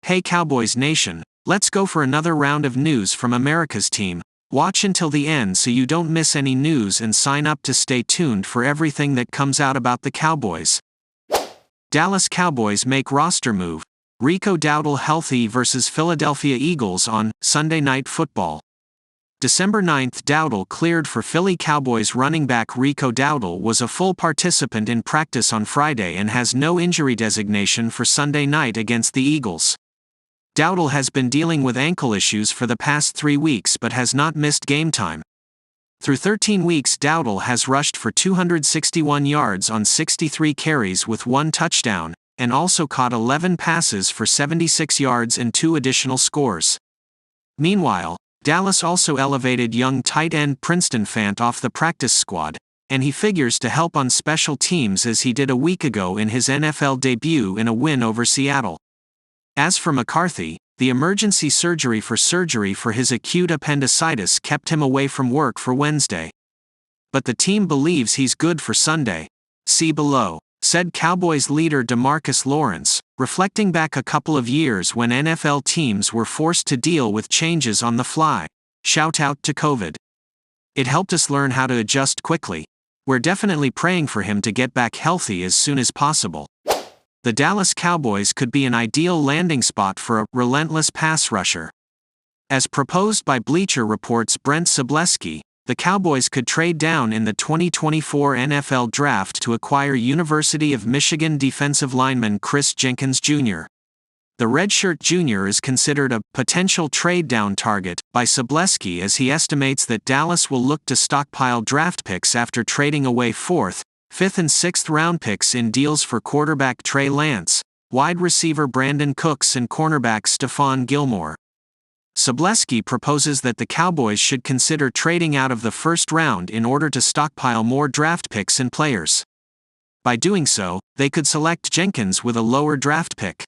Hey Cowboys Nation, let's go for another round of news from America's team. Watch until the end so you don't miss any news and sign up to stay tuned for everything that comes out about the Cowboys. Dallas Cowboys make roster move. Rico Dowdle healthy versus Philadelphia Eagles on Sunday Night Football. December 9th, Dowdle cleared for Philly. Cowboys running back Rico Dowdle was a full participant in practice on Friday and has no injury designation for Sunday night against the Eagles. Dowdle has been dealing with ankle issues for the past 3 weeks but has not missed game time. Through 13 weeks, Dowdle has rushed for 261 yards on 63 carries with 1 touchdown, and also caught 11 passes for 76 yards and 2 additional scores. Meanwhile, Dallas also elevated young tight end Princeton Fant off the practice squad, and he figures to help on special teams as he did a week ago in his NFL debut in a win over Seattle. As for McCarthy, the emergency surgery for his acute appendicitis kept him away from work for Wednesday. But the team believes he's good for Sunday. See below, said Cowboys leader DeMarcus Lawrence, reflecting back a couple of years when NFL teams were forced to deal with changes on the fly. Shout out to COVID. It helped us learn how to adjust quickly. We're definitely praying for him to get back healthy as soon as possible. The Dallas Cowboys could be an ideal landing spot for a relentless pass rusher. As proposed by Bleacher Report's Brent Sobleski, the Cowboys could trade down in the 2024 NFL Draft to acquire University of Michigan defensive lineman Chris Jenkins Jr. The redshirt junior is considered a potential trade-down target by Sobleski, as he estimates that Dallas will look to stockpile draft picks after trading away 4th, 5th and 6th round picks in deals for quarterback Trey Lance, wide receiver Brandon Cooks and cornerback Stephon Gilmore. Sobleski proposes that the Cowboys should consider trading out of the first round in order to stockpile more draft picks and players. By doing so, they could select Jenkins with a lower draft pick.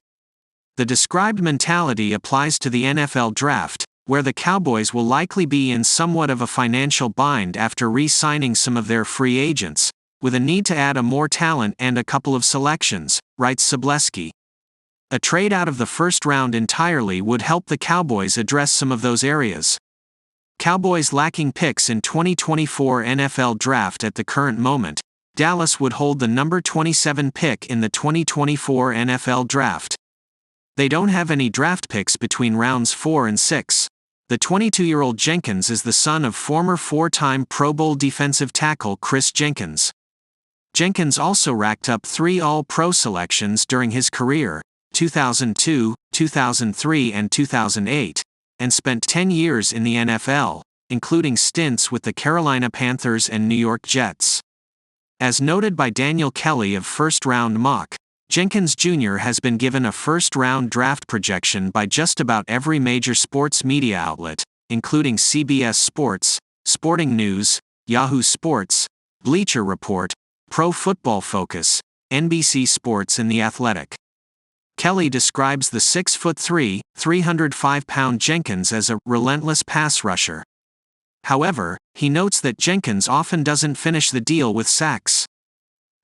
The described mentality applies to the NFL Draft, where the Cowboys will likely be in somewhat of a financial bind after re-signing some of their free agents, with a need to add a more talent and a couple of selections, writes Sobleski. A trade out of the first round entirely would help the Cowboys address some of those areas. Cowboys lacking picks in 2024 NFL Draft at the current moment, Dallas would hold the number 27 pick in the 2024 NFL Draft. They don't have any draft picks between rounds 4 and 6. The 22-year-old Jenkins is the son of former 4-time Pro Bowl defensive tackle Chris Jenkins. Jenkins also racked up 3 All-Pro selections during his career, 2002, 2003 and 2008, and spent 10 years in the NFL, including stints with the Carolina Panthers and New York Jets. As noted by Daniel Kelly of First Round Mock, Jenkins Jr. has been given a first-round draft projection by just about every major sports media outlet, including CBS Sports, Sporting News, Yahoo Sports, Bleacher Report, Pro Football Focus, NBC Sports and The Athletic. Kelly describes the 6'3", 305-pound Jenkins as a relentless pass rusher. However, he notes that Jenkins often doesn't finish the deal with sacks.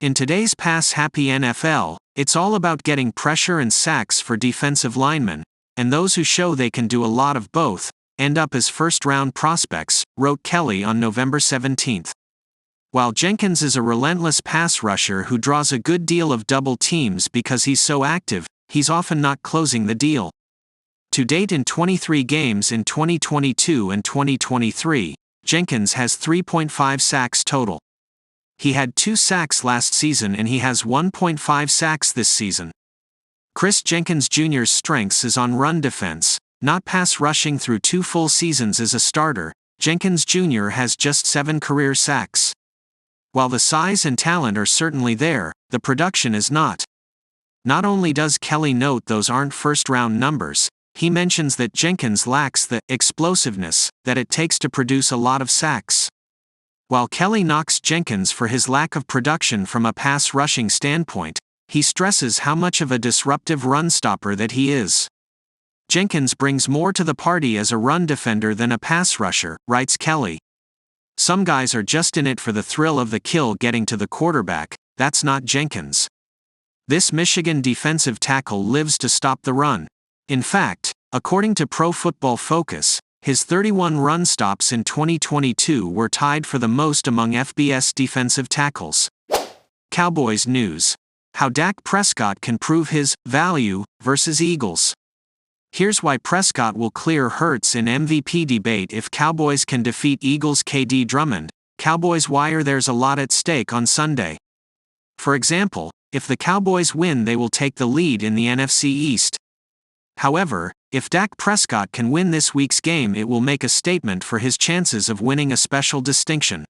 In today's pass-happy NFL, it's all about getting pressure and sacks for defensive linemen, and those who show they can do a lot of both end up as first-round prospects, wrote Kelly on November 17. While Jenkins is a relentless pass rusher who draws a good deal of double teams because he's so active, he's often not closing the deal. To date in 23 games in 2022 and 2023, Jenkins has 3.5 sacks total. He had 2 sacks last season and he has 1.5 sacks this season. Chris Jenkins Jr.'s strengths is on run defense, not pass rushing. Through 2 full seasons as a starter, Jenkins Jr. has just 7 career sacks. While the size and talent are certainly there, the production is not. Not only does Kelly note those aren't first-round numbers, he mentions that Jenkins lacks the explosiveness that it takes to produce a lot of sacks. While Kelly knocks Jenkins for his lack of production from a pass-rushing standpoint, he stresses how much of a disruptive run stopper that he is. Jenkins brings more to the party as a run defender than a pass rusher, writes Kelly. Some guys are just in it for the thrill of the kill getting to the quarterback. That's not Jenkins. This Michigan defensive tackle lives to stop the run. In fact, according to Pro Football Focus, his 31 run stops in 2022 were tied for the most among FBS defensive tackles. Cowboys news. How Dak Prescott can prove his value versus Eagles. Here's why Prescott will clear Hurts in MVP debate if Cowboys can defeat Eagles' KD Drummond. Cowboys wire. There's a lot at stake on Sunday. For example, if the Cowboys win, they will take the lead in the NFC East. However, if Dak Prescott can win this week's game, it will make a statement for his chances of winning a special distinction.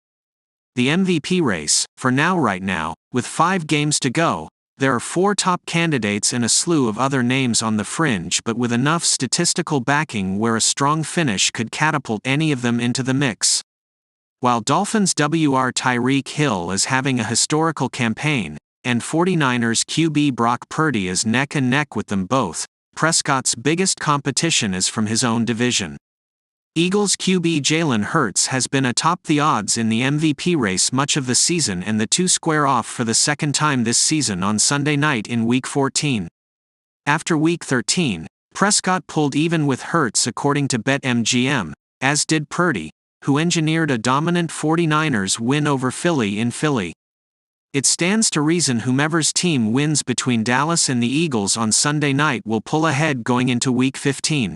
The MVP race, for now, right now, with 5 games to go, there are 4 top candidates and a slew of other names on the fringe, but with enough statistical backing where a strong finish could catapult any of them into the mix. While Dolphins WR Tyreek Hill is having a historical campaign, and 49ers QB Brock Purdy is neck and neck with them both, Prescott's biggest competition is from his own division. Eagles QB Jalen Hurts has been atop the odds in the MVP race much of the season, and the two square off for the second time this season on Sunday night in Week 14. After Week 13, Prescott pulled even with Hurts according to BetMGM, as did Purdy, who engineered a dominant 49ers win over Philly in Philly. It stands to reason whomever's team wins between Dallas and the Eagles on Sunday night will pull ahead going into Week 15.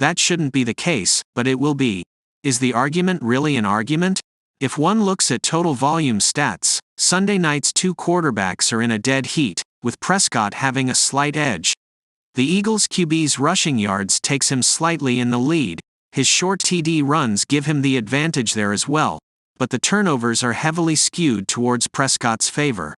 That shouldn't be the case, but it will be. Is the argument really an argument? If one looks at total volume stats, Sunday night's 2 quarterbacks are in a dead heat, with Prescott having a slight edge. The Eagles' QB's rushing yards takes him slightly in the lead, his short TD runs give him the advantage there as well, but the turnovers are heavily skewed towards Prescott's favor.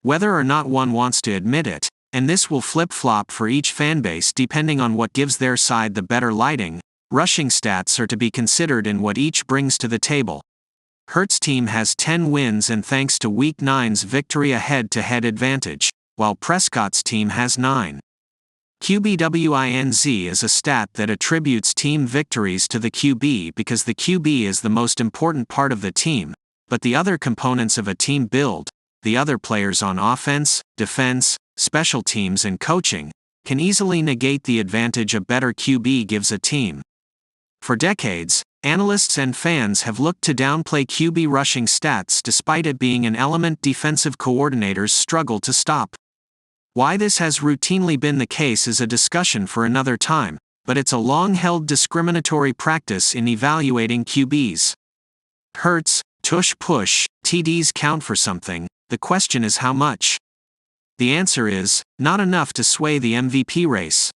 Whether or not one wants to admit it, and this will flip-flop for each fanbase depending on what gives their side the better lighting, rushing stats are to be considered in what each brings to the table. Hurts' team has 10 wins and thanks to Week 9's victory a head-to-head advantage, while Prescott's team has 9. QBWINZ is a stat that attributes team victories to the QB because the QB is the most important part of the team, but the other components of a team build, the other players on offense, defense, special teams and coaching, can easily negate the advantage a better QB gives a team. For decades, analysts and fans have looked to downplay QB rushing stats despite it being an element defensive coordinators struggle to stop. Why this has routinely been the case is a discussion for another time, but it's a long-held discriminatory practice in evaluating QBs. Hurts, tush-push, TDs count for something, the question is how much? The answer is, not enough to sway the MVP race.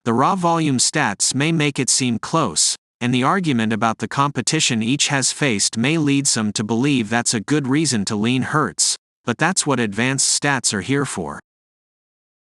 The raw volume stats may make it seem close, and the argument about the competition each has faced may lead some to believe that's a good reason to lean Hurts, but that's what advanced stats are here for.